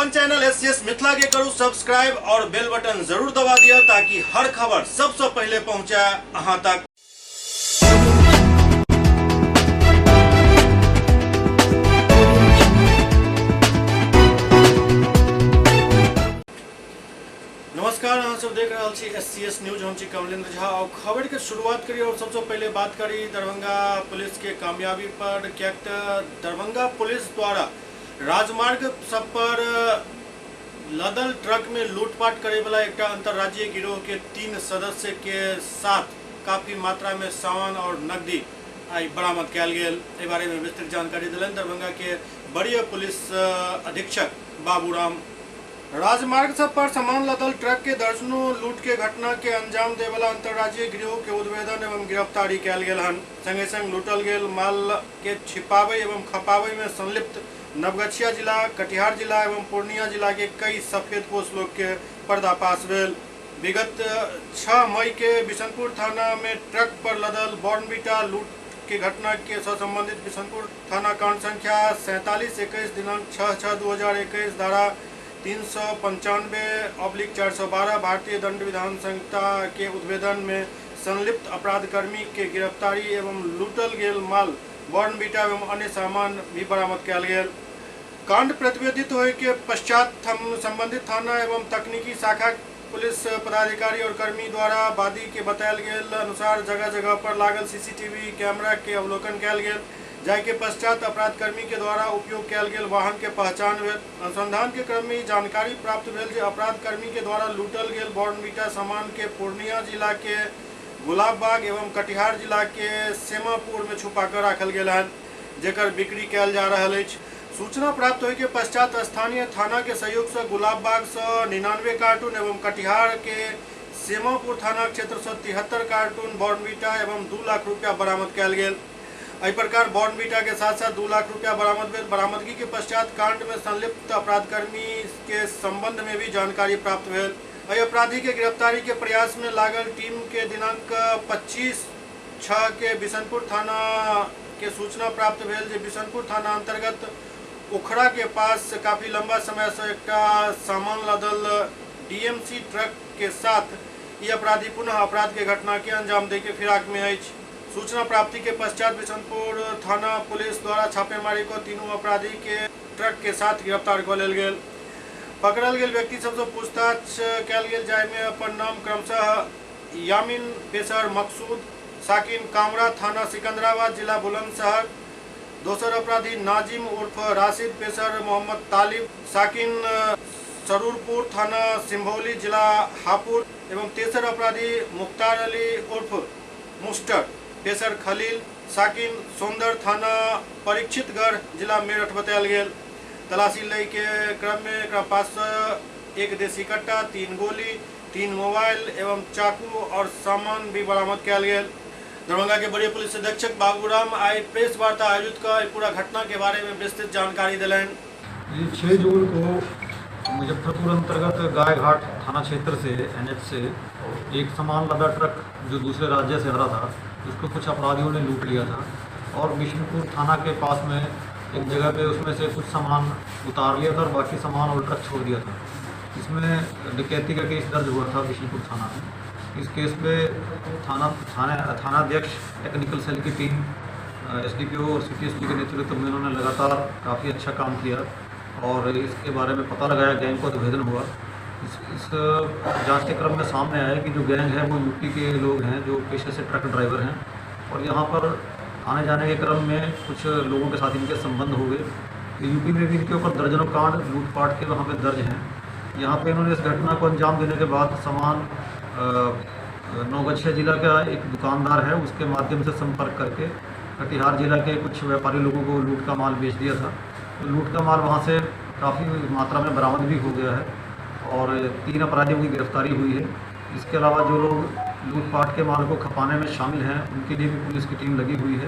अपन channel SCS Mithila के करू subscribe और बेल बटन जरूर दबा दिया ताकि हर खबर सबसे पहले पहुंचे अहां तक। नमस्कार, अहाँ सब देख रहे छी एससीएस न्यूज। हम छी कमलेंद्र झा और खबर के शुरुआत करी और सबसे पहले बात करी दरभंगा पुलिस के कामयाबी पर। क्या दरभंगा पुलिस द्वारा राजमार्ग सब पर लदल ट्रक में लूटपाट करे वाला एक अंतर्राज्यीय गिरोह के 3 सदस्य के साथ काफी मात्रा में सामान और नकदी आई बरामद कयल गेल। एहि बारे में विस्तृत जानकारी दिलन दरभंगा के वरीय पुलिस अधीक्षक बाबूराम। राजमार्ग सब पर सामान लदल ट्रक के दर्जनों लूट के घटना के अंजाम दे वाला अंतर्राज्यीय गिरोह के उद्भेदन एवं गिरफ्तारी कयल गेल हन। संगे संग लूटल गेल माल के छिपावे एवं खपावे में संलिप्त नवगछिया जिला, कटिहार जिला एवं पूर्णिया जिला के कई सफेदपोश लोग के पर्दाफाश भेल। विगत 6 मई के बिशनपुर थाना में ट्रक पर लदल बॉर्नविटा लूट के घटना के संबंधित बिशनपुर थाना कांड संख्या 4721 दिनांक 6/6/2021 धारा 395/412 भारतीय दंड विधान संहिता के उद्भेदन में संलिप्त अपराधकर्मी के गिरफ्तारी एवं लूटल गेल माल बॉर्नविटा एवं अन्य सामान भी बरामद कयल गेल। कांड प्रतिवेदित होने के पश्चात संबंधित थाना एवं तकनीकी शाखा पुलिस पदाधिकारी और कर्मी द्वारा वादी के बतायल गेल अनुसार जगह जगह पर लागल सीसीटीवी कैमरा के अवलोकन कयल गेल, जाय के पश्चात अपराधकर्मी के द्वारा उपयोग कयल गेल वाहन के पहचान भेल। अनुसंधान के क्रम में जानकारी प्राप्त भेल जे अपराधकर्मी के द्वारा लूटल गेल बॉर्नविटा सामान के पूर्णिया जिला के गुलाबबाग एवं कटिहार जिला के सेमापुर में छुपा कर राखल गेल है, जेकर बिक्री कयल जा रहल अछि। सूचना प्राप्त होने के पश्चात स्थानीय थाना के सहयोग से गुलाबबाग से 99 कार्टून एवं कटिहार के सेमापुर थाना क्षेत्र से 73 कार्टून बॉर्नविटा एवं 2 लाख रुपया बरामद कयल गेल। एहि प्रकार बॉर्नविटा के साथ साथ 2 लाख रुपया बरामद भेल। बरामदगी के पश्चात कांड में संलिप्त अपराधकर्मी के संबंध में भी जानकारी प्राप्त भेल। एहि अपराधी के गिरफ्तारी के प्रयास में लागल टीम के दिनांक 25/6 के बिशनपुर थाना के सूचना प्राप्त भेल जे बिशनपुर थाना अंतर्गत उखड़ा के पास काफी लंबा समय से एक सामान लदल डीएमसी ट्रक के साथ ये अपराधी पुनः अपराध के घटना के अंजाम दे के फिराक में अछि। सूचना प्राप्ति के पश्चात बिशनपुर थाना पुलिस द्वारा छापेमारी को तीनों अपराधी के ट्रक के साथ गिरफ्तार कर लेल गेल। पकड़ल गेल व्यक्ति सबसे पूछताछ कयल गेल, जाय में अपन नाम क्रमशः यामीन पेशर मकसूद साकिन कामरा थाना सिकंदराबाद जिला बुलंदशहर, दोसर अपराधी नाजिम उर्फ राशिद पेशर मोहम्मद तालिब साकिन सरूरपुर थाना सिंभौली जिला हापुड़ एवं तेसर अपराधी मुख्तार अली उर्फ मुस्टर पेशर खलील साकिन सोंदर थाना परीक्षितगढ़ जिला मेरठ बतायल गेल। तलाशी लय के क्रम में एक पास एक देसी कट्टा, 3 गोली, 3 मोबाइल एवं चाकू और सामान भी बरामद कयल गेल। दरभंगा के वरीय पुलिस अधीक्षक बाबूराम आई प्रेस वार्ता आयोजित कर पूरा घटना के बारे में विस्तृत जानकारी दिलन। 6 जून को मुजफ्फरपुर अंतर्गत गाय घाट थाना क्षेत्र से एनएच से एक सामान लदा ट्रक जो दूसरे राज्य से आ रहा था, उसको कुछ अपराधियों ने लूट लिया था और बिशनपुर थाना के पास में एक जगह पे उसमें से कुछ सामान उतार लिया था और बाकी सामान और ट्रक छोड़ दिया था। इसमें डकैती का केस दर्ज हुआ था बिशनपुर थाना में। इस केस पे थानाध्यक्ष टेक्निकल सेल की टीम एसडीपीओ और सीपीएसपी के नेतृत्व में उन्होंने लगातार काफ़ी अच्छा काम किया और इसके बारे में पता लगाया, गैंग को उद्भेदन हुआ। इस जांच के क्रम में सामने आया कि जो गैंग है वो यूपी के लोग हैं जो पेशे से ट्रक ड्राइवर हैं और यहाँ पर आने जाने के क्रम में कुछ लोगों के साथ इनके संबंध हो गए। यूपी में भी इनके ऊपर दर्जनों कांड लूटपाट के वहाँ पे दर्ज हैं। यहाँ पे इन्होंने इस घटना को अंजाम देने के बाद सामान नवगछिया जिला का एक दुकानदार है उसके माध्यम से संपर्क करके कटिहार जिला के कुछ व्यापारी लोगों को लूट का माल बेच दिया था। तो लूट का माल वहाँ से काफ़ी मात्रा में बरामद भी हो गया है और 3 अपराधियों की गिरफ्तारी हुई है। इसके अलावा जो लोग लूटपाट के माल को खपाने में शामिल हैं उनके लिए भी पुलिस की टीम लगी हुई है।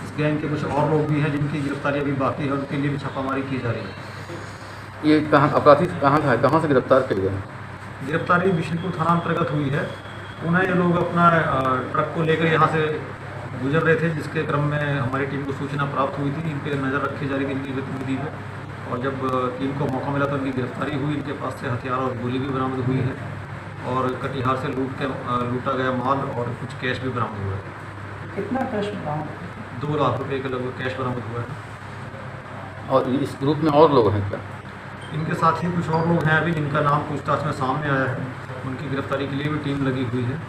इस गैंग के कुछ और लोग भी हैं जिनकी गिरफ्तारी अभी बाकी है, उनके लिए भी छापामारी की जा रही है। ये कहाँ अपराधी कहाँ से गिरफ्तार किए गए? गिरफ्तारी बिशनपुर थाना अंतर्गत हुई है। उन्हें ये लोग अपना ट्रक को लेकर यहाँ से गुजर रहे थे, जिसके क्रम में हमारी टीम को सूचना प्राप्त हुई थी। इन पर नज़र रखी जा रही थी इनकी गतिविधि में और जब टीम को मौका मिला तो इनकी गिरफ्तारी हुई। इनके पास से हथियार और गोली भी बरामद हुई है और कटिहार से लूटा गया माल और कुछ कैश भी बरामद हुआ है। कितना कैश बरामद? 2 लाख रुपए के लगभग कैश बरामद हुआ है। और इस ग्रुप में और लोग हैं क्या? इनके साथ ही कुछ और लोग हैं अभी जिनका नाम पूछताछ में सामने आया है। उनकी गिरफ्तारी के लिए भी टीम लगी हुई है।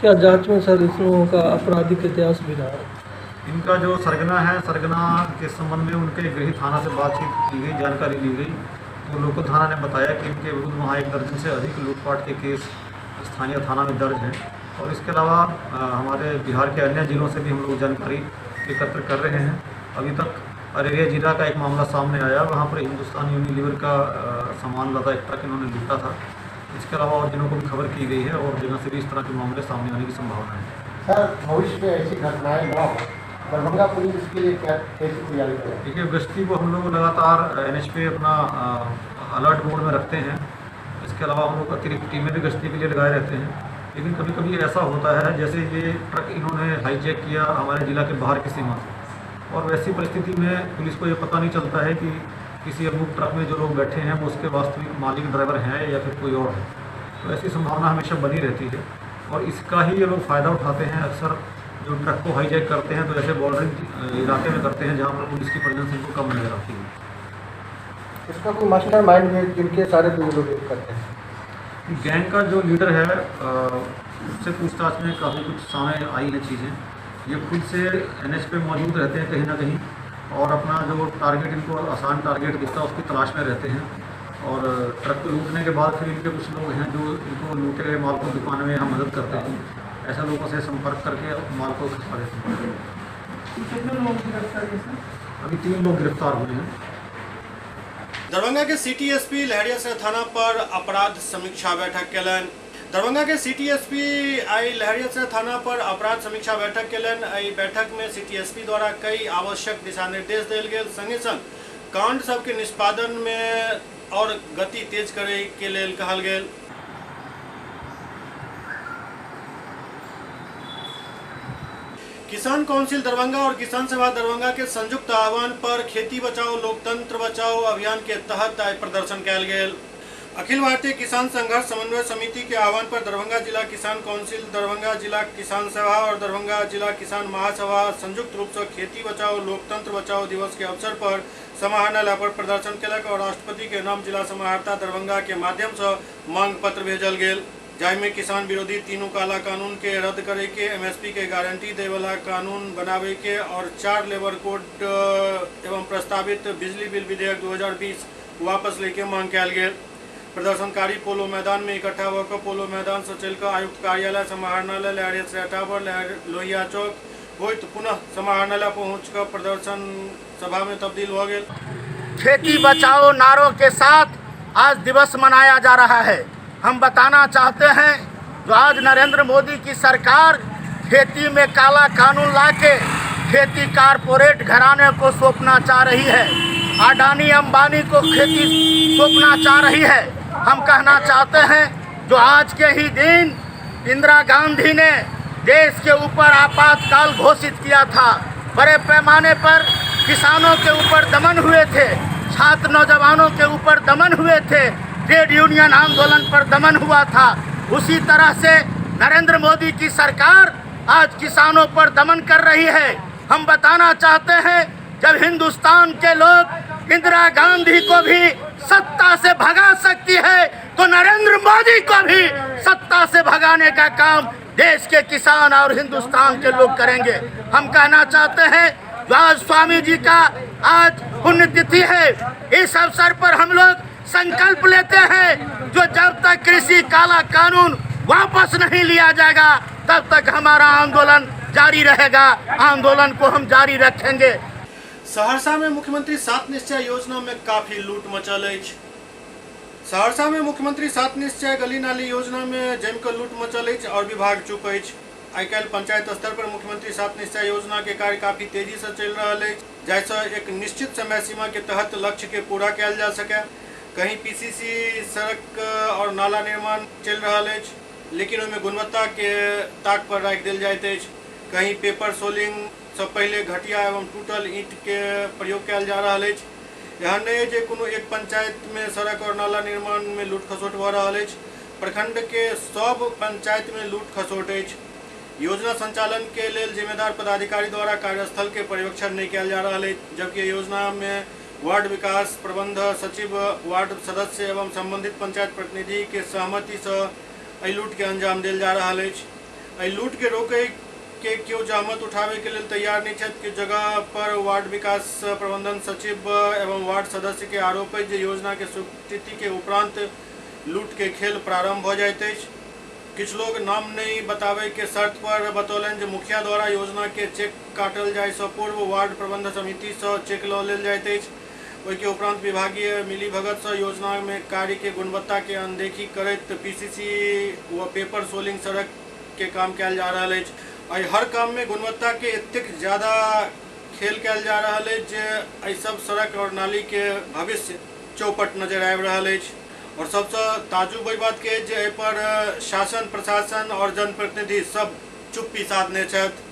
क्या जांच में सर इस लोगों का आपराधिक इतिहास भी रहा है? इनका जो सरगना है, सरगना के संबंध में उनके गृह थाना से बातचीत की गई, जानकारी ली गई। तो लोकल थाना ने बताया कि इनके विरुद्ध वहाँ 1 दर्जन से अधिक लूटपाट के केस स्थानीय थाना में दर्ज हैं। और इसके अलावा हमारे बिहार के अन्य जिलों से भी हम लोग जानकारी एकत्र कर रहे हैं। अभी तक अररिया जिला का एक मामला सामने आया, वहाँ पर हिंदुस्तान यूनिलीवर का सामान लदा एक ट्रक इन्होंने लूटा था। इसके अलावा और जिलों को भी खबर की गई है और जगह से भी इस तरह के मामले सामने आने की संभावना है। सर भविष्य में ऐसी घटनाएं न हो, दरभंगा पुलिस इसके लिए क्या कैसी तैयारी करें? देखिए, गश्ती को हम लोग लगातार NH पे अपना अलर्ट मोड में रखते हैं। इसके अलावा हम लोग अतिरिक्त टीमें भी गश्ती के लिए लगाए रहते हैं। लेकिन कभी कभी ऐसा होता है जैसे ये ट्रक इन्होंने हाईजैक किया हमारे ज़िला के बाहर की सीमा से, और वैसी परिस्थिति में पुलिस को ये पता नहीं चलता है कि किसी अमुक ट्रक में जो लोग बैठे हैं वो उसके वास्तविक मालिक ड्राइवर हैं या फिर कोई और है। तो ऐसी संभावना हमेशा बनी रहती है और इसका ही ये लोग फ़ायदा उठाते हैं। अक्सर जो ट्रक को हाईजैक करते हैं तो ऐसे बॉर्डरिंग इलाके में करते हैं जहाँ पर पुलिस की प्रेजेंस इनको कम नजर आती है। इसका कोई मास्टर माइंड है जिनके सारे तो ये लोग करते हैं? गैंग का जो लीडर है उससे पूछताछ में काफ़ी कुछ सामने आई है चीज़ें। ये खुद से NH पे मौजूद रहते हैं कहीं ना कहीं और अपना जो टारगेट इनको आसान टारगेट दिखता है उसकी तलाश में रहते हैं। और ट्रक को लूटने के बाद फिर इनके कुछ लोग हैं जो इनको लूटे गए माल को दुकान में यहाँ मदद करते हैं। ऐसे लोगों से संपर्क करके माल को खिंचवा देते हैं। कितने लोग गिरफ्तार किए सर? अभी 3 लोग गिरफ्तार हुए हैं। दरभंगा के सिटी एसपी लहरियासराय थाना पर अपराध समीक्षा बैठक केलन। दरभंगा के सिटी एसपी आई लहरियासराय थाना पर अपराध समीक्षा बैठक केलन। एहि बैठक में सिटी एसपी द्वारा कई आवश्यक दिशा निर्देश देल गेल, संगे संग कांड सब के निष्पादन में और गति तेज करे के लेल कहल गेल। किसान काउंसिल दरभंगा और किसान सभा दरभंगा के संयुक्त आह्वान पर खेती बचाओ लोकतंत्र बचाओ अभियान के तहत आइ प्रदर्शन कयल गेल। अखिल भारतीय किसान संघर्ष समन्वय समिति के आह्वान पर दरभंगा जिला किसान काउंसिल, दरभंगा जिला किसान सभा और दरभंगा जिला किसान महासभा संयुक्त रूप से खेती बचाओ लोकतंत्र बचाओ दिवस के अवसर पर समाहरणालय पर प्रदर्शन केलक और राष्ट्रपति के नाम जिला समाहर्ता दरभंगा के माध्यम से मांग पत्र भेजल गेल, जाहिमे किसान विरोधी तीनों काला कानून के रद्द करे के, MSP के गारंटी दे वाला कानून बनावे के और 4 लेबर कोड एवं प्रस्तावित बिजली बिल विधेयक 2020 वापस लेके मांग कयल गेल। प्रदर्शनकारी पोलो मैदान में इकट्ठा होकर पोलो मैदान से चलकर आयुक्त कार्यालय समाहरणालय लहरियासराय टावर लोहिया चौक होइत पुनः समाहरणालय पहुंचकर प्रदर्शन सभा में तब्दील हो गए। खेती बचाओ नारों के साथ आज दिवस मनाया जा रहा है। हम बताना चाहते हैं जो आज नरेंद्र मोदी की सरकार खेती में काला कानून लाके खेती कारपोरेट घराने को सौंपना चाह रही है, अडानी अंबानी को खेती सौंपना चाह रही है। हम कहना चाहते हैं जो आज के ही दिन इंदिरा गांधी ने देश के ऊपर आपातकाल घोषित किया था, बड़े पैमाने पर किसानों के ऊपर दमन हुए थे, छात्र नौजवानों के ऊपर दमन हुए थे, ट्रेड यूनियन आंदोलन पर दमन हुआ था। उसी तरह से नरेंद्र मोदी की सरकार आज किसानों पर दमन कर रही है। हम बताना चाहते हैं जब हिंदुस्तान के लोग इंदिरा गांधी को भी सत्ता से भगा सकती है तो नरेंद्र मोदी को भी सत्ता से भगाने का काम देश के किसान और हिंदुस्तान के लोग करेंगे। हम कहना चाहते हैं जो आज स्वामी जी का आज पुण्यतिथि है, इस अवसर पर हम लोग संकल्प लेते हैं जो जब तक कृषि काला कानून वापस नहीं लिया जाएगा तब तक हमारा आंदोलन जारी रहेगा, आंदोलन को हम जारी रखेंगे। सहरसा में मुख्यमंत्री 7 निश्चय योजना में काफी लूट मचल अछि। सहरसा में मुख्यमंत्री 7 निश्चय गली नाली योजना में जमकर लूट मचल अछि और विभाग चुप अछि। आइ काल्हि पंचायत स्तर पर मुख्यमंत्री 7 निश्चय योजना के कार्य काफी तेजी से चल रहा है, जैसे एक निश्चित समय सीमा के तहत लक्ष्य के पूरा किया जा सके। कहीं PCC सड़क और नाला निर्माण चल रहा है लेकिन उनमें गुणवत्ता के ताक पर राखि देल जाइत अछि। कहीं पेपर सोलिंग से पहले घटिया एवं टूटल ईंट के प्रयोग किया जा रहा है। यहाँ नहीं जे कोनो एक पंचायत में सड़क और नाला निर्माण में लूट खसोट भ रहल अछि। प्रखंड के सब पंचायत में लूट खसोट अछि। योजना संचालन के लेल जिम्मेदार पदाधिकारी द्वारा कार्यस्थल के पर्यवेक्षण नहीं किया जा रहा है, जबकि योजना में वार्ड विकास प्रबंध सचिव, वार्ड सदस्य एवं संबंधित पंचायत प्रतिनिधि के सहमति से एहि लूट के अंजाम देल जा रहा है। एहि लूट के रोके के क्यों जहमत उठावे के लिए तैयार नहीं है कि जगह पर वार्ड विकास प्रबंधन सचिव एवं वार्ड सदस्य के आरोप है जे योजना के स्वीकृति के उपरांत लूट के खेल प्रारंभ हो जाते। किछ लोग नाम नहीं बतावे के शर्त पर बतौलन जे मुखिया द्वारा योजना के चेक काटल जाय से पूर्व वार्ड प्रबंध समिति से चेक लऽ लेल जाइत अछि। ओहि के उपरांत विभागीय मिलीभगत से योजना में कार्य के गुणवत्ता के अनदेखी करैत पीसीसी व पेपर सोलिंग सड़क के काम कयल जा रहा है। हर काम में गुणवत्ता के एतेक ज्यादा खेल कयल जा रहा है जे एहि सब सड़क और नाली के भविष्य चौपट नजर आबि रहा है। और सबसे ताजुब एहि बात के जे एहि पर शासन प्रशासन और जनप्रतिनिधि सब चुप्पी साधने छथि।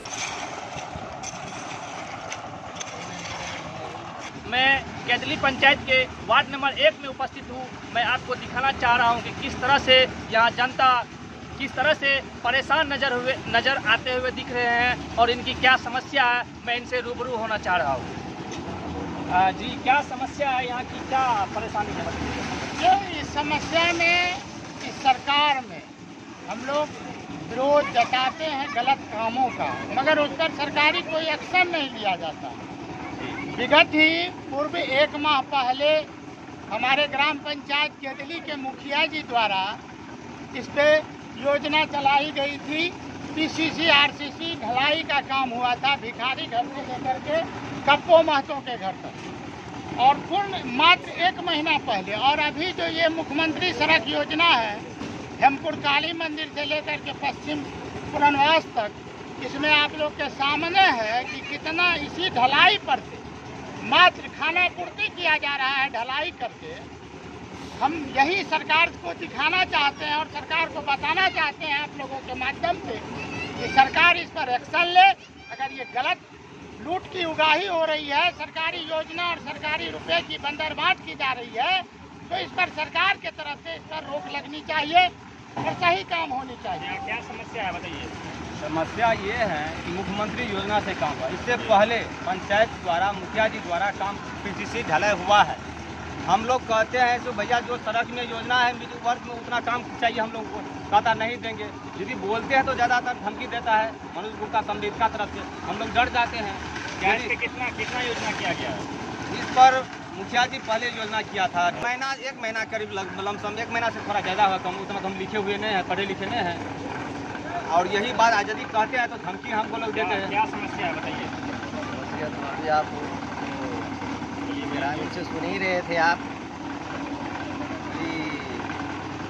मैं कैदली पंचायत के वार्ड नंबर 1 में उपस्थित हूँ। मैं आपको दिखाना चाह रहा हूँ कि किस तरह से यहाँ जनता किस तरह से परेशान नज़र आते हुए दिख रहे हैं और इनकी क्या समस्या है, मैं इनसे रूबरू होना चाह रहा हूँ। जी, क्या समस्या है यहाँ की, क्या परेशानी है बताइए। इस समस्या में, इस सरकार में हम लोग विरोध जताते हैं गलत कामों का, मगर उस पर सरकारी कोई एक्शन नहीं लिया जाता। विगत ही पूर्व 1 माह पहले हमारे ग्राम पंचायत केदली के मुखिया जी द्वारा इस पे योजना चलाई गई थी। पीसीसी आरसीसी ढलाई का काम हुआ था, भिखारी घर से लेकर के कप्पो महतो के घर तक, और पूर्ण मात्र 1 महीना पहले। और अभी जो ये मुख्यमंत्री सड़क योजना है हेमपुर काली मंदिर से लेकर के पश्चिम पुरनवास तक, इसमें आप लोग के सामने है कि कितना इसी ढलाई पर से मात्र खाना पूर्ति किया जा रहा है ढलाई करके। हम यही सरकार को दिखाना चाहते हैं और सरकार को बताना चाहते हैं आप लोगों के माध्यम से कि सरकार इस पर एक्शन ले। अगर ये गलत लूट की उगाही हो रही है, सरकारी योजना और सरकारी रुपए की बंदरबांट की जा रही है, तो इस पर सरकार के तरफ से इस पर रोक लगनी चाहिए और सही काम होनी चाहिए। क्या समस्या है बताइए। समस्या ये है कि मुख्यमंत्री योजना से काम हुआ, इससे पहले पंचायत द्वारा मुखिया जी द्वारा काम पीसीसी ढलाई हुआ है। हम लोग कहते हैं तो भैया जो सड़क में योजना है मिडिल वर्ग में उतना काम चाहिए, हम लोग कहता नहीं देंगे। यदि बोलते हैं तो ज़्यादातर धमकी देता है मनोज गुप्ता संवेदका तरफ से, हम लोग डर जाते हैं। कितना योजना किया गया है इस पर मुखिया जी पहले योजना किया था, 1 महीना करीब लमसम 1 महीना से थोड़ा ज़्यादा हुआ, कम उतना तो हम लिखे हुए नहीं हैं, पढ़े लिखे नहीं हैं। और यही बात आज यदि कहते हैं तो धमकी हमको लोग देते हैं। क्या समस्या है बताइए। समस्या तो अभी आप ग्रामीण से सुन ही रहे थे आप कि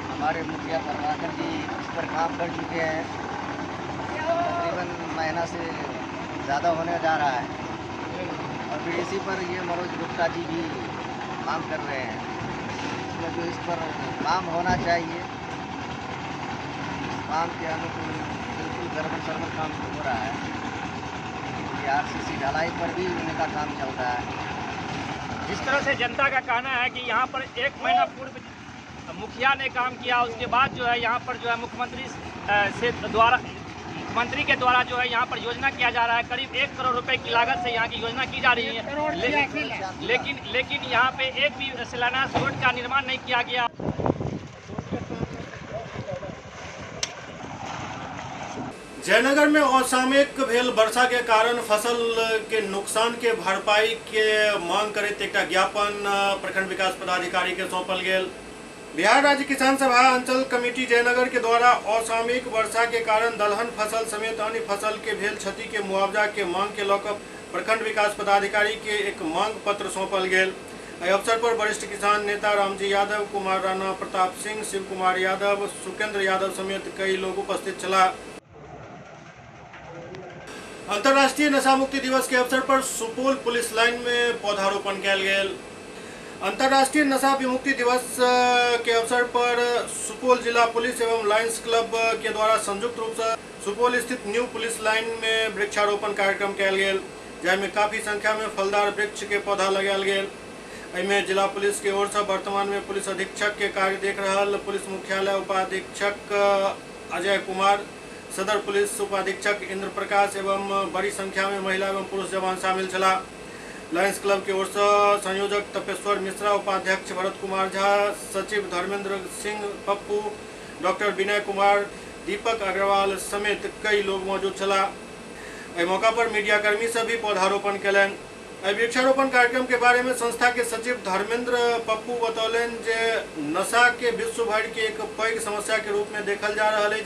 हमारे मुखिया प्रभाकर जी इस पर काम कर चुके हैं, तकरीबन महीना से ज़्यादा होने जा रहा है। और फिर इसी पर ये मनोज गुप्ता जी भी काम कर रहे हैं। इसमें जो इस पर काम होना चाहिए, काम के अनुकूल बिल्कुल गड़बड़ सड़बड़ काम हो रहा है। आरसीसी ढलाई पर भी उनका काम चल रहा है। जिस तरह से जनता का कहना है कि यहाँ पर 1 महीना पूर्व मुखिया ने काम किया, उसके बाद जो है यहाँ पर जो है मुख्यमंत्री के द्वारा जो है यहाँ पर योजना किया जा रहा है। करीब 1 करोड़ रुपए की लागत से यहाँ की योजना की जा रही है, लेकिन यहाँ पे एक भी शिलान्यास रोड का निर्माण नहीं किया गया। जयनगर में असामयिक भेल वर्षा के कारण फसल के नुकसान के भरपाई के मांग करैत एकटा ज्ञापन प्रखंड विकास पदाधिकारी के सौंपल गेल। बिहार राज्य किसान सभा अंचल कमेटी जयनगर के द्वारा असामयिक वर्षा के कारण दलहन फसल समेत अन्य फसल के भेल क्षति के मुआवजा के मांग के लऽ कऽ प्रखंड विकास पदाधिकारी के एक मांग पत्र सौंपल गेल। एहि अवसर पर वरिष्ठ किसान नेता रामजी यादव, कुमार राणा, प्रताप सिंह, शिव कुमार यादव, सुकेंद्र यादव समेत कई लोग उपस्थित छलाह। अंतर्राष्ट्रीय नशा मुक्ति दिवस के अवसर पर सुपौल पुलिस लाइन में पौधारोपण किया गया। अंतर्राष्ट्रीय नशा विमुक्ति दिवस के अवसर पर सुपौल जिला पुलिस एवं लायंस क्लब के द्वारा संयुक्त रूप से सुपौल स्थित न्यू पुलिस लाइन में वृक्षारोपण कार्यक्रम किया गया, जिसमें काफी संख्या में फलदार वृक्ष के पौधा लगायल गेल। में जिला पुलिस की ओर से वर्तमान में पुलिस अधीक्षक के कार्य देख रहल पुलिस मुख्यालय उपाधीक्षक अजय कुमार, सदर पुलिस उपाधीक्षक इंद्र प्रकाश एवं बड़ी संख्या में महिला एवं पुरुष जवान शामिल छला। लायंस क्लब की ओर से संयोजक तपेश्वर मिश्रा, उपाध्यक्ष भरत कुमार झा, सचिव धर्मेंद्र सिंह पप्पू, डॉक्टर विनय कुमार, दीपक अग्रवाल समेत कई लोग मौजूद छला। एहि मौका पर मीडियाकर्मी से भी पौधारोपण कलन। वृक्षारोपण कार्यक्रम के बारे में संस्था के सचिव धर्मेंद्र पप्पू बतौलन जे नशा के विश्व भर के एक पैघ समस्या के रूप में देखल जा रहा है।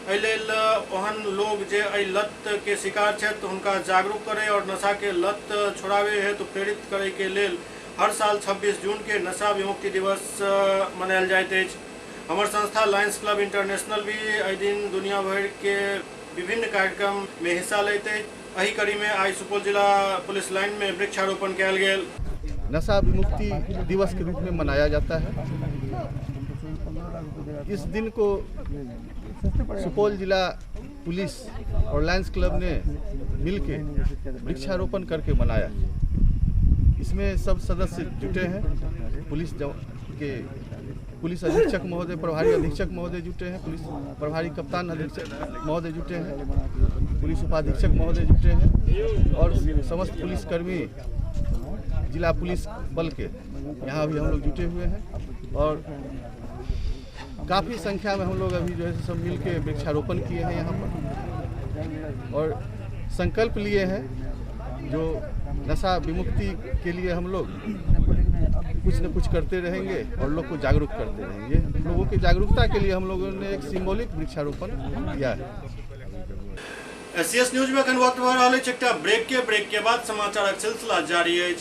एहि लेल ओहन लोग जे एहि लत के शिकार छथि हुनका जागरूक करे और नशा के लत छोड़ावे हेतु प्रेरित करे के लेल हर साल 26 जून के नशा विमुक्ति दिवस मनायल जाइत अछि। हमर संस्था लायंस क्लब इंटरनेशनल भी एहि दिन दुनिया भर के विभिन्न कार्यक्रम में हिस्सा लेते हैं। एही कड़ी में आज सुपौल जिला पुलिस लाइन में वृक्षारोपण किया गया। नशा विमुक्ति दिवस के रूप में मनाया जाता है। इस दिन को सुपौल जिला पुलिस और लायंस क्लब ने मिलके वृक्षारोपण करके मनाया। इसमें सब सदस्य जुटे हैं। पुलिस अधीक्षक महोदय, प्रभारी अधीक्षक महोदय जुटे हैं, पुलिस प्रभारी कप्तान अधीक्षक महोदय जुटे हैं, पुलिस उपाधीक्षक महोदय जुटे हैं और समस्त पुलिसकर्मी जिला पुलिस बल के यहाँ भी हम लोग जुटे हुए हैं। और काफ़ी संख्या में हम लोग अभी जो है सब मिल के वृक्षारोपण किए हैं यहाँ पर और संकल्प लिए हैं जो नशा विमुक्ति के लिए हम लोग कुछ न कुछ करते रहेंगे और लोग को जागरूक करते रहेंगे। लोगों की जागरूकता के लिए हम लोगों ने एक सिंबॉलिक वृक्षारोपण किया है। एससीएस न्यूज में अखन वक्त भर रहा है एकटा ब्रेक के बाद समाचारक सिलसिला जारी है।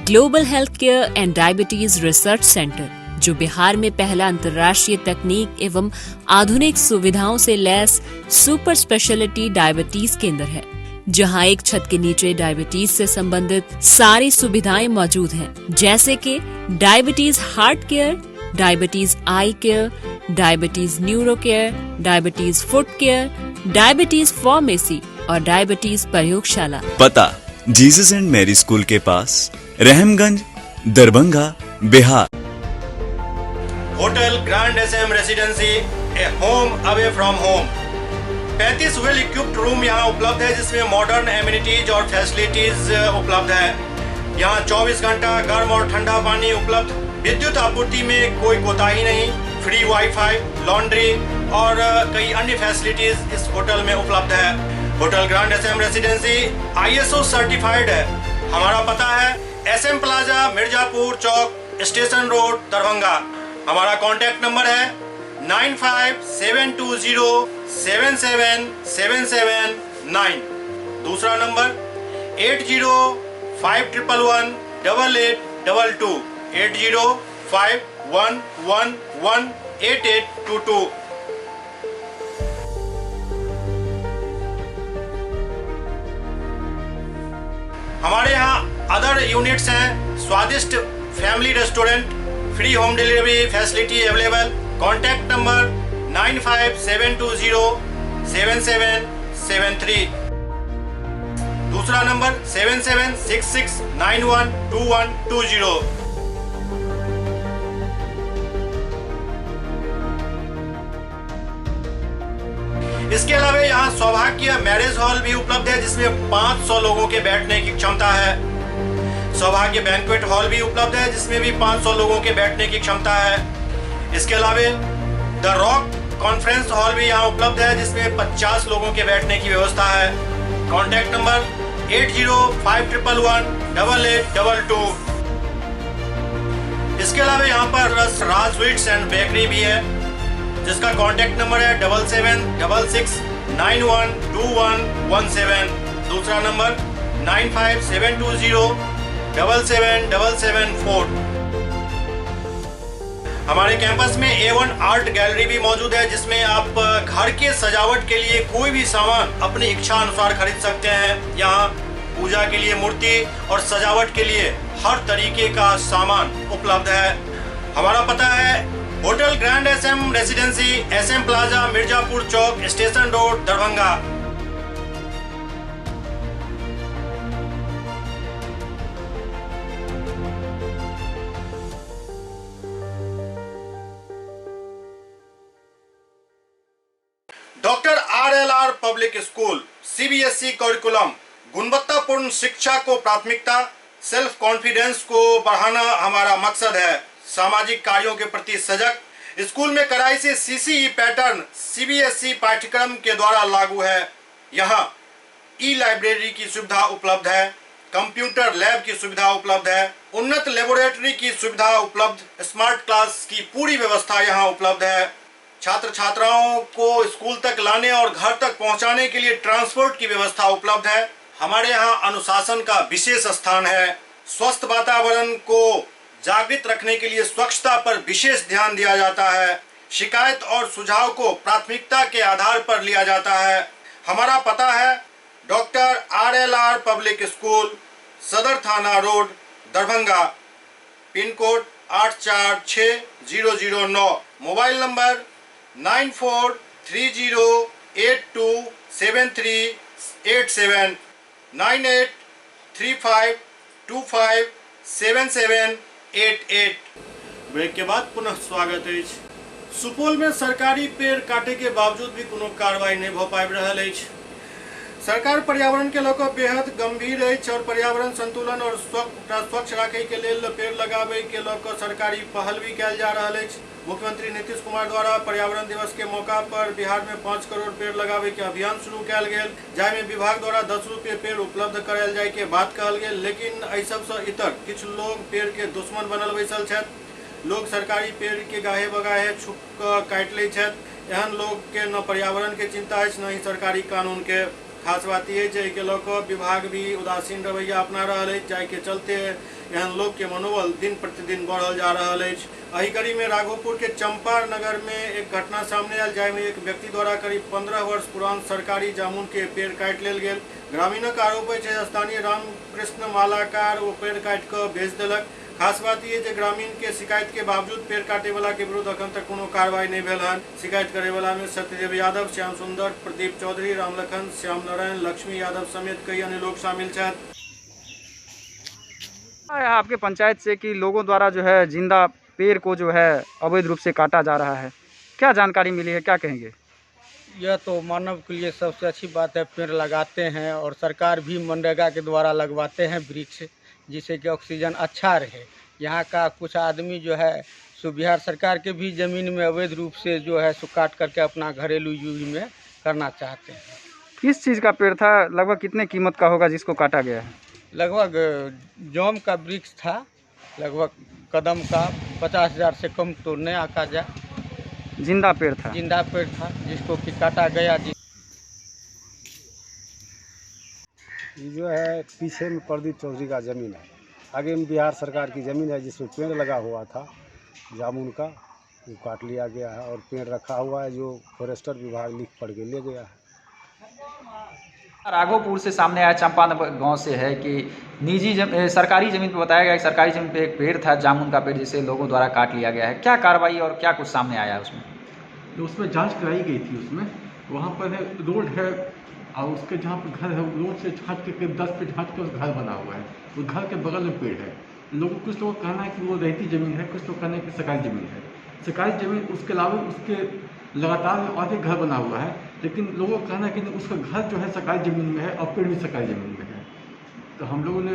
Global health care and diabetes research centre, जो बिहार में पहला अंतर्राष्ट्रीय तकनीक एवं आधुनिक सुविधाओं से लैस सुपर स्पेशलिटी डायबिटीज केंद्र है, जहां एक छत के नीचे डायबिटीज से संबंधित सारी सुविधाएं मौजूद हैं, जैसे कि diabetes heart care, diabetes eye care, diabetes neuro care, diabetes foot care, diabetes pharmacy और डायबिटीज प्रयोगशाला। पता जीसस एंड मैरी स्कूल के पास, Rahamganj, Darbhanga, Bihar. Hotel grand SM residency, A home away from home. 35 well equipped room यहाँ उपलब्ध है, जिसमें modern amenities और फैसिलिटीज उपलब्ध है। यहाँ 24 घंटा गर्म और ठंडा पानी उपलब्ध। विद्युत आपूर्ति में कोई कोताही नहीं। फ्री वाईफाई, लॉन्ड्री और कई अन्य फैसिलिटीज इस होटल में उपलब्ध है। Hotel grand SM residency ISO certified है। हमारा पता है SM plaza, Mirzapur Chowk, station road, Darbhanga. हमारा कॉन्टैक्ट नंबर है 9572077779। दूसरा नंबर 8051118822, 8051118822। हमारे यहाँ अदर यूनिट्स हैं। स्वादिष्ट family restaurant, free home delivery facility available. Contact number 9572077773। दूसरा नंबर 7766912120। इसके अलावा यहाँ सौभाग्य मैरिज हॉल भी उपलब्ध है, जिसमें 500 लोगों के बैठने की क्षमता है। सौभाग्य बैंक्वेट हॉल भी उपलब्ध है, जिसमें भी 500 लोगों के बैठने की क्षमता है। इसके अलावा द रॉक कॉन्फ्रेंस हॉल भी यहाँ उपलब्ध है, जिसमें 50 लोगों के बैठने की व्यवस्था है। Contact number 8051118822। इसके अलावा यहाँ पर राज स्वीट्स एंड बेकरी भी है, जिसका कॉन्टैक्ट नंबर है 7766912117। दूसरा नंबर 9572077774। हमारे कैंपस में A1 आर्ट गैलरी भी मौजूद है, जिसमें आप घर के सजावट के लिए कोई भी सामान अपनी इच्छा अनुसार खरीद सकते हैं। यहाँ पूजा के लिए मूर्ति और सजावट के लिए हर तरीके का सामान उपलब्ध है। हमारा पता है hotel grand SM residency, SM plaza, Mirzapur Chowk, station road, Darbhanga. Public school CBSE curriculum गुणवत्तापूर्ण शिक्षा को प्राथमिकता, सेल्फ कॉन्फिडेंस को बढ़ाना हमारा मकसद है। सामाजिक कार्यों के प्रति सजग, स्कूल में कड़ाई से CCE पैटर्न CBSE पाठ्यक्रम के द्वारा लागू है। यहाँ लाइब्रेरी की सुविधा उपलब्ध है, कंप्यूटर लैब की सुविधा उपलब्ध है, उन्नत लेबोरेटरी की सुविधा उपलब्ध, स्मार्ट क्लास की पूरी व्यवस्था यहाँ उपलब्ध है। छात्र छात्राओं को स्कूल तक लाने और घर तक पहुँचाने के लिए ट्रांसपोर्ट की व्यवस्था उपलब्ध है। हमारे यहाँ अनुशासन का विशेष स्थान है। स्वस्थ वातावरण को जागृत रखने के लिए स्वच्छता पर विशेष ध्यान दिया जाता है। शिकायत और सुझाव को प्राथमिकता के आधार पर लिया जाता है। हमारा पता है doctor RLR public school, Sadar Thana road, Darbhanga, pin code 846009, mobile number 9430827387, 9835257788। Break के बाद पुनः स्वागत है। सुपौल में सरकारी पेड़ काटे के बावजूद भी कोनो कार्रवाई नहीं भ पाबि रहल अछि। सरकार पर्यावरण के लऽ कऽ बेहद गंभीर अछि और पर्यावरण संतुलन और स्वच्छ राखै के लेल पेड़ लगाबै के लऽ कऽ सरकारी पहल भी कयल जा रहल अछि। मुख्यमंत्री नीतीश कुमार द्वारा पर्यावरण दिवस के मौका पर बिहार में 5 करोड़ पेड़ लगाबै के अभियान शुरू कयल गेल, जाहिमे विभाग द्वारा 10 रुपये पेड़ उपलब्ध करायल जाय के बात कहल गेल। लेकिन एहि सबसँ इतर किछु लोग पेड़ के दुश्मन बनल बैसल छथि। लोग सरकारी पेड़ के गाहे बगाहे छुप कऽ काटि लै छथि। एहन लोग के न पर्यावरण के चिंता अछि न ही सरकारी कानून के। खास बात यह है कि विभाग भी उदासीन रवैया अपना रहा है, जाय के चलते एहन लोग के मनोबल दिन प्रतिदिन बढ़ल जा रहा है। एही कड़ी में राघोपुर के चंपार नगर में एक घटना सामने आयल, जाहिमे एक व्यक्ति द्वारा करीब 15 वर्ष पुरान सरकारी जामुन के पेड़ काटि लेल गेल। ग्रामीणक आरोप है स्थानीय रामकृष्ण मालाकार वो पेड़ काटि कऽ बेच देलक। खास बात यह है ग्रामीण के शिकायत के बावजूद पेड़ काटे वाला के विरुद्ध अखन तक कोनो कार्रवाई नहीं भेल हन। शिकायत करे वाला में सत्यदेव यादव, श्याम सुंदर, प्रदीप चौधरी, रामलखन, श्याम नारायण, लक्ष्मी यादव समेत कई अन्य लोग शामिल छथि। आपके पंचायत से कि लोगों द्वारा जो है जिंदा पेड़ को जो है अवैध रूप से काटा जा रहा है, क्या जानकारी मिली है, क्या कहेंगे? यह तो मानव के लिए सबसे अच्छी बात है। पेड़ लगाते हैं और सरकार भी मनरेगा के द्वारा लगवाते हैं वृक्ष, जिससे कि ऑक्सीजन अच्छा रहे। यहाँ का कुछ आदमी जो है सो बिहार सरकार के भी ज़मीन में अवैध रूप से जो है सो काट करके अपना घरेलू यूज में करना चाहते हैं। किस चीज़ का पेड़ था? लगभग कितने कीमत का होगा जिसको काटा गया है? लगभग जाम का वृक्ष था, लगभग कदम का 50,000 से कम तो नहीं आका जाए। जिंदा पेड़ था? जिंदा पेड़ था जिसको कि काटा गया। ये जो है पीछे में प्रदीप चौधरी का ज़मीन है, आगे में बिहार सरकार की ज़मीन है जिसमें पेड़ लगा हुआ था जामुन का, वो काट लिया गया है और पेड़ रखा हुआ है जो फॉरेस्टर विभाग लिख पढ़ के ले गया है। राघोपुर से सामने आया चंपा गांव से है कि निजी सरकारी ज़मीन पर बताया गया कि सरकारी ज़मीन पे एक पेड़ था जामुन का पेड़, जिसे लोगों द्वारा काट लिया गया है। क्या कार्रवाई और क्या कुछ सामने आया उसमें? तो उसमें जांच कराई गई थी। उसमें वहाँ पर है रोड है और उसके जहाँ पर घर है रोड से हट के 10 फीट हट के उस घर बना हुआ है, उस घर के बगल में पेड़ है। कुछ लोगों का कहना है कि वो रहती ज़मीन है, कुछ लोग कहना है कि सरकारी ज़मीन है। सरकारी ज़मीन उसके अलावा उसके लगातार आगे घर बना हुआ है, लेकिन लोगों का कहना है कि उसका घर जो है सरकारी ज़मीन में है और पेड़ भी सरकारी ज़मीन में है। तो हम लोगों ने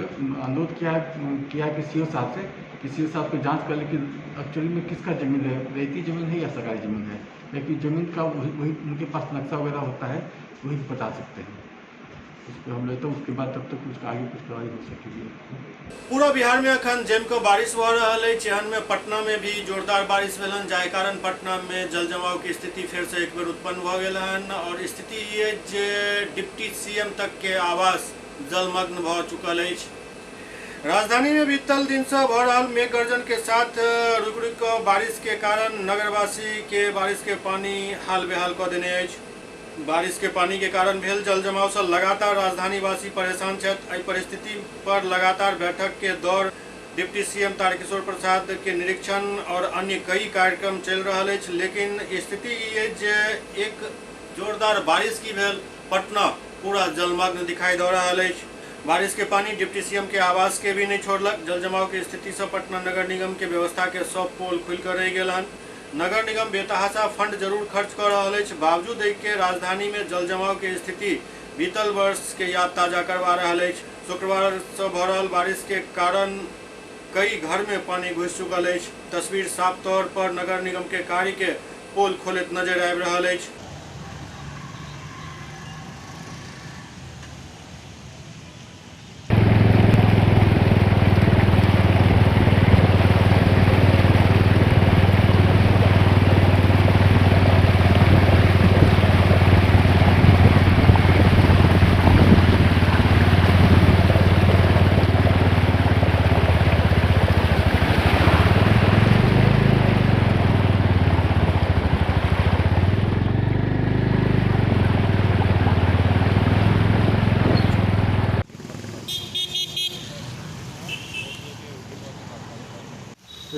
अनुरोध किया कि CO साहब से कि CO साहब को जांच कर ले कि एक्चुअली में किसका ज़मीन है, रहती ज़मीन है या सरकारी ज़मीन है। लेकिन ज़मीन का वही उनके पास नक्शा वगैरह होता है, वही बता सकते हैं। उस पर हम लेते हैं, उसके बाद तब तक कुछ आगे कुछ कार्रवाई हो सकेगी। पूरा बिहार में अखन जमकर बारिश भ रहल अछि। एहन में पटना में भी जोरदार बारिश भेल हन, जाहि कारण पटना में जल जमाव की स्थिति फिर से एक बेर उत्पन्न भ गेल हन और स्थिति ये जे डिप्टी CM तक के आवास जलमग्न भ चुकल अछि। राजधानी में बीतल दिन से भ रहल मेघ गर्जन के साथ रुक रुक बारिश के कारण नगरवासी के बारिश के पानी हाल बेहाल क देने अछि। बारिश के पानी के कारण भेल जल जमाव से लगातार राजधानी वासी परेशान छथि। एहि परिस्थिति पर लगातार बैठक के दौर डिप्टी CM तारकिशोर प्रसाद के निरीक्षण और अन्य कई कार्यक्रम चल रहा है। लेकिन स्थिति ये जे एक जोरदार बारिश की भेल पटना पूरा जलमग्न दिखाई दे रहा है। बारिश के पानी डिप्टी CM के आवास के भी नहीं छोड़लक। जल जमाव की स्थिति से पटना नगर निगम के व्यवस्था के सब पोल खुल कर रह गए हन। नगर निगम बेतहाशा फंड जरूर खर्च कर रहा है, बावजूद के राजधानी में जल जमाव के स्थिति बीतल वर्ष के याद ताजा करवा रहा है। शुक्रवार से भ रहल बारिश के कारण कई घर में पानी घुस चुकल है। तस्वीर साफ तौर पर नगर निगम के कार्य के पोल खोलत नजर आबि रहल है।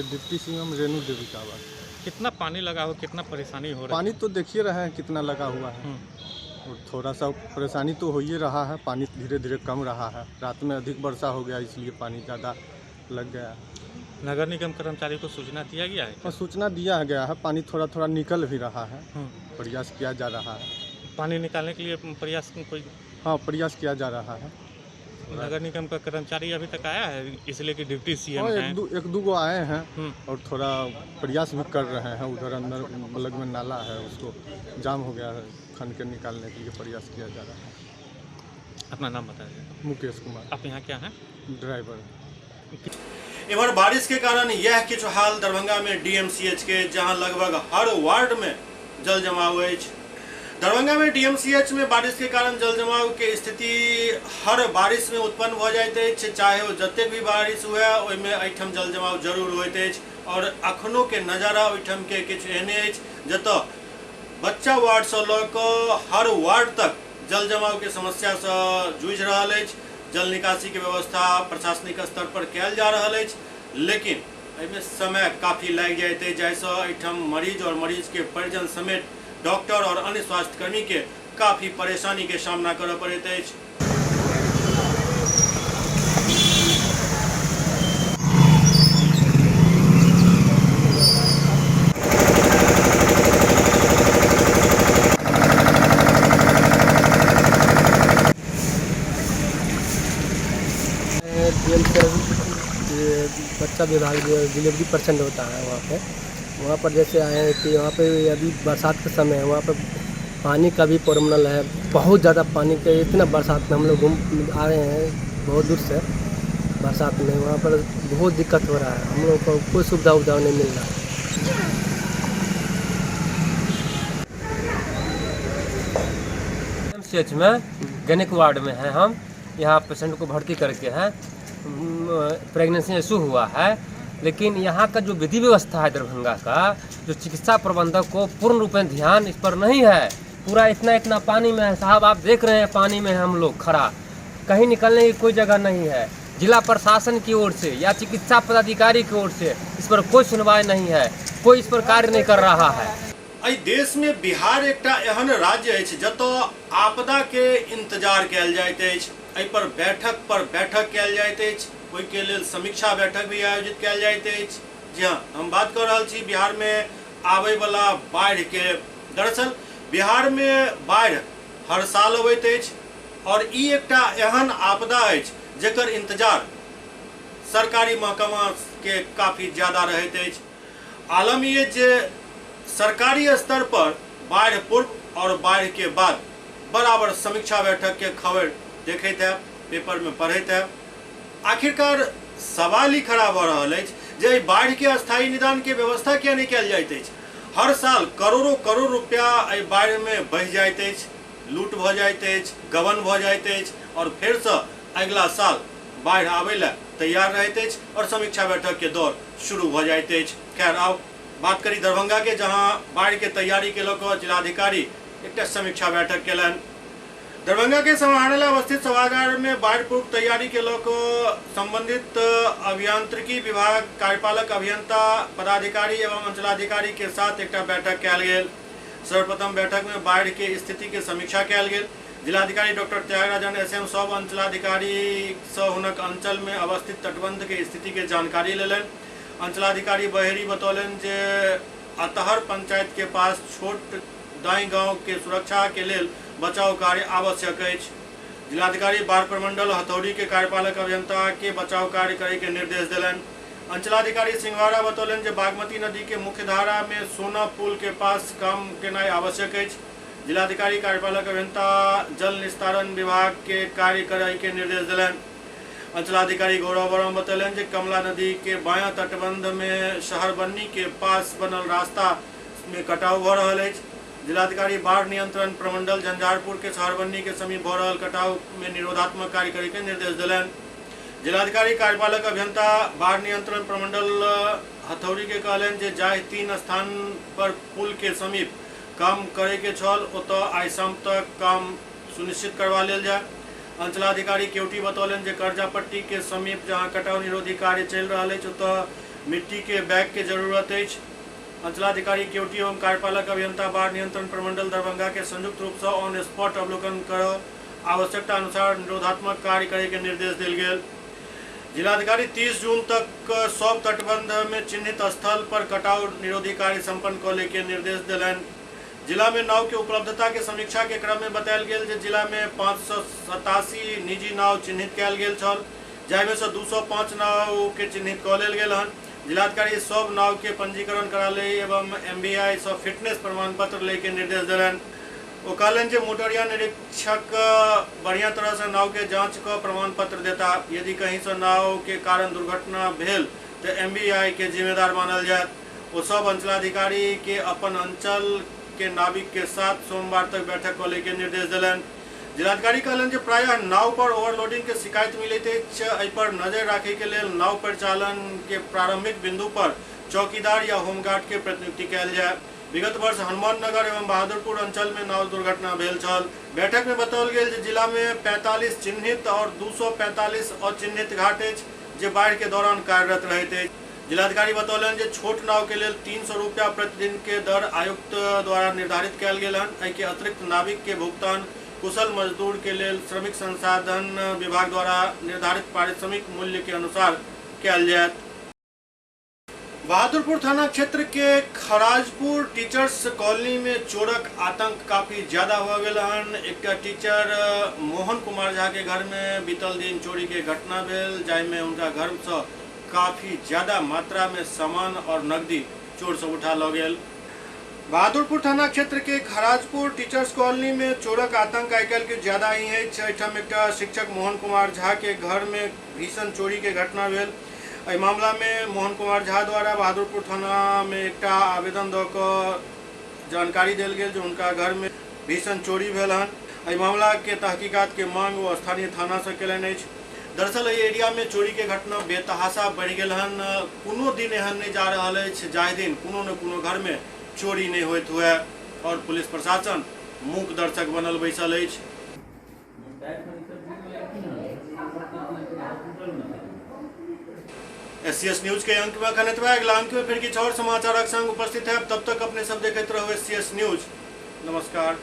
डिप्टी सीएम रेणु देवी का आवास। कितना पानी लगा हो, कितना परेशानी हो रहा है? पानी तो देखिए रहे हैं कितना लगा हुआ है और थोड़ा सा परेशानी तो हो ही रहा है। पानी धीरे धीरे कम रहा है, रात में अधिक वर्षा हो गया इसलिए पानी ज़्यादा लग गया। नगर निगम कर्मचारी को सूचना दिया गया है? और सूचना दिया गया है, पानी थोड़ा थोड़ा निकल भी रहा है, प्रयास किया जा रहा है। पानी निकालने के लिए प्रयास कोई? हाँ, प्रयास किया जा रहा है। नगर निगम का कर्मचारी अभी तक आया है इसलिए कि डिप्टी सीएम एक दो आए हैं और थोड़ा प्रयास भी कर रहे हैं। उधर अंदर अलग में नाला है, उसको जाम हो गया है, खन के निकालने के लिए प्रयास किया जा रहा है। अपना नाम बताइए। मुकेश कुमार। आप यहाँ क्या हैं? ड्राइवर। इधर बारिश के कारण यह किछु हाल दरभंगा में डीएमसीएच के, जहां लगभग हर वार्ड में जल जमाव है। दरभंगा में डीएमसीएच में बारिश के कारण जल जमाव के स्थिति हर बारिश में उत्पन्न हो जाते, चाहे वो जतेक भी बारिश हुए ओहिमे एहिठाम जल जमाव जरूर होइत अछि। और अखनो के नजारा ओहिठाम के किछु एहने अछि जतऽ बच्चा वार्ड से लऽ कऽ हर वार्ड तक जल जमाव के समस्या से जूझ रहा है। जल निकासी के व्यवस्था प्रशासनिक स्तर पर कयल जा रहा है, लेकिन एहिमे समय काफी लग जाते, जाहिसँ एहिठाम मरीज और मरीज के परिजन समेत डॉक्टर और अन्य स्वास्थ्यकर्मी के काफी परेशानी के सामना करऽ पड़ैत अछि। बच्चा विभाग डिलीवरी पर्सेंट होता है वहाँ पर जैसे आए हैं कि वहाँ पे अभी बरसात के समय है, वहाँ पर पानी का भी प्रॉब्लम है। बहुत ज़्यादा पानी के, इतना बरसात में हम लोग घूम आ रहे हैं बहुत दूर से बरसात में, वहाँ पर बहुत दिक्कत हो रहा है। हम लोग को कोई सुविधा नहीं मिल रहा है। डीएमसीएच में गैनिक वार्ड में है, हम यहाँ पेशेंट को भर्ती करके हैं। प्रेगनेंसी इशू हुआ है, लेकिन यहाँ का जो विधि व्यवस्था है दरभंगा का, जो चिकित्सा प्रबंधक को पूर्ण रूप में ध्यान इस पर नहीं है। पूरा इतना पानी में है साहब, आप देख रहे हैं पानी में हम लोग खड़ा, कहीं निकलने की कोई जगह नहीं है। जिला प्रशासन की ओर से या चिकित्सा पदाधिकारी की ओर से इस पर कोई सुनवाई नहीं है, कोई इस पर कार्य नहीं कर रहा है। एहि देश में बिहार एकटा एहन राज्य अछि जतऽ आपदा के इंतजार कयल जाइत अछि। एहि पर बैठक कयल जाइत अछि, ओहिके लेल समीक्षा बैठक भी आयोजित कयल जाइत अछि। जी हाँ, हम बात कर रहल छी बिहार में आबे वाला बाढ़ि के। दरअसल बिहार में बाढ़ि हर साल अबैत अछि और ई एकटा एहन आपदा अछि जेकर इंतजार सरकारी महकमा के काफी ज्यादा रहैत अछि। आलम ये जे सरकारी स्तर पर बाढ़ि पूर्व और बाढ़ि के बाद बराबर समीक्षा बैठक के खबर देखते हैं, पेपर में पढ़ते हैं। आखिरकार सवाल ही खड़ा भ रहा है जे बाढ़ के अस्थायी निदान के व्यवस्था किया नहीं कयल जाइत अछि। हर साल करोड़ों रुपया एहि बाढ़ि में बहि जाइत अछि, लूट भ जाइत अछि, गबन भ जाइत अछि और फिर से अगला साल बाढ़ि आबै ला तैयार रहैत अछि और समीक्षा बैठक के दौर शुरू भ जाइत अछि। खैर, अब बात करी दरभंगा के, जहां बाढ़ के तैयारी के लऽ जिलाधिकारी एक समीक्षा बैठक केलनि। दरभंगा के समाहरणालय अवस्थित सभागार में बाढ़ पूर्व तैयारी के लऽ संबंधित अभियांत्रिकी विभाग, कार्यपालक अभियंता, पदाधिकारी एवं अंचलाधिकारी के साथ एक बैठक कयल गेल। सर्वप्रथम बैठक में बाढ़ के स्थिति के समीक्षा कयल गेल। जिलाधिकारी डॉक्टर त्यागराजन एसएम सब अंचलाधिकारी से हुनक अंचल में अवस्थित तटबंध के स्थिति के जानकारी लेलनि। अंचलाधिकारी बहेरी बतौलनि जे अतहर पंचायत के पास छोट दाई गांव के सुरक्षा के लेल बचाव कार्य आवश्यक अछि। जिलाधिकारी बाढ़ प्रमंडल हथौड़ी के कार्यपालक अभियंता के बचाव कार्य करे के निर्देश दिलन। अंचलाधिकारी सिंहवाड़ा बतौलन जे बागमती नदी के मुख्य धारा में सोना पुल के पास काम केनाई आवश्यक अछि। जिलाधिकारी कार्यपालक अभियंता जल निस्तारण विभाग के कार्य करे के निर्देश दिलन। अंचलाधिकारी गौरव वर्मा बतौलन जे कमला नदी के बायां तटबंध में शहरबन्नी के पास बनल रास्ता में कटाव भ रहल अछि। जिलाधिकारी बाढ़ नियंत्रण प्रमंडल झंझारपुर के शहरबन्नी के समीप भ रहल कटाव में निरोधात्मक कार्य करे के निर्देश दिलन। जिलाधिकारी कार्यपालक अभियंता बाढ़ नियंत्रण प्रमंडल हथौड़ी के कहलन जे जाहि 3 स्थान पर पुल के समीप काम करे के छल ओतऽ आइ शाम तक काम सुनिश्चित करवा लेल जाय। अंचलाधिकारी केवटी बतौलन जे कर्जा पट्टी के समीप जहां कटाव निरोधी कार्य चल रहा है ओतऽ मिट्टी के बैग के जरूरत अछि। अंचलाधिकारी केवटी एवं कार्यपालक अभियंता बाढ़ नियंत्रण प्रमंडल दरभंगा के संयुक्त रूप से ऑन स्पॉट अवलोकन कर आवश्यकता अनुसार निरोधात्मक कार्य करे के निर्देश दिल गेल। जिलाधिकारी 30 जून तक सब तटबंध में चिन्हित स्थल पर कटाव निरोधी कार्य संपन्न करे के निर्देश दिलन। जिला में नाव के उपलब्धता के समीक्षा के क्रम में बतायल गेल जे जिला में 587 निजी नाव चिन्हित कयल गेल छल, जाहिमे से 205 नाव के चिन्हित कऽ लेल गेल हन। जिलाधिकारी सब नाव के पंजीकरण करा ले एवं MBI से फिटनेस प्रमाण पत्र ले के निर्देश दिलन। वो कहलन जे मोटरिया निरीक्षक बढ़िया तरह से नाव के जांच का प्रमाण पत्र देता। यदि कहीं से नाव के कारण दुर्घटना भेल तो MBI के जिम्मेदार मानल जाए। वो सब अंचलाधिकारी के अपन अंचल के नाविक के साथ सोमवार तक बैठक को लेकर निर्देश दिलन। जिलाधिकारी कहलन जे प्रायः नाव पर ओवरलोडिंग के शिकायत मिलैत अछि। एहि पर नजर राखे के लेल नाव परिचालन के प्रारंभिक बिंदु पर चौकीदार या होमगार्ड के प्रतिनियुक्ति कयल जाय। विगत वर्ष हनुमान नगर एवं बहादुरपुर अंचल में नाव दुर्घटना भेल छल। बैठक में बताओल गेल जे जिला में 45 चिन्हित और 245 अचिन्हित घाट अछि जे बाढ़ के दौरान कार्यरत रहैत अछि। जिलाधिकारी बतौलन जे छोट नाव के लेल 300 रुपया प्रतिदिन के दर आयुक्त द्वारा निर्धारित कयल गेल हन। एहि के अतिरिक्त नाविक के भुगतान कुशल मजदूर के लेल श्रमिक संसाधन विभाग द्वारा निर्धारित पारिश्रमिक मूल्य के अनुसार कयल जायत। बहादुरपुर थाना क्षेत्र के खराजपुर टीचर्स कॉलोनी में चोरक आतंक काफी ज्यादा हो गेल हन। एक टीचर मोहन कुमार झा के घर में बीतल दिन चोरी के घटना भेल, जाहिमे उनका घर से काफी ज्यादा मात्रा में सामान और नकदी चोर से उठा ल गेल। बहादुरपुर थाना क्षेत्र के खराजपुर टीचर्स कॉलोनी में चोरक आतंक आइकाल्हि के ज्यादा ही है। एहिठाम एक शिक्षक मोहन कुमार झा के घर में भीषण चोरी के घटना भेल। एहि मामला में मोहन कुमार झा द्वारा बहादुरपुर थाना में एक आवेदन द के जानकारी देल गेल जे उनका घर में भीषण चोरी भेल हन। एहि मामला के तहकीकात के मांग वो स्थानीय थाना से कयलनि अछि। दरअसल एहि एरिया में चोरी के घटना बेतहाशा बढ़ि गेल हन। कोनो दिन एहन नहीं जा रहल अछि जाहि दिन कोनो न कोनो घर में चोरी नहीं होइत हुए और पुलिस प्रशासन मूक दर्शक बनल बैसल अछि। SCS न्यूज के अंक में खनित अगला अंक में फिर किछु और समाचारक संग उपस्थित है। तब तक अपने सब देखते रहो SCS न्यूज। नमस्कार।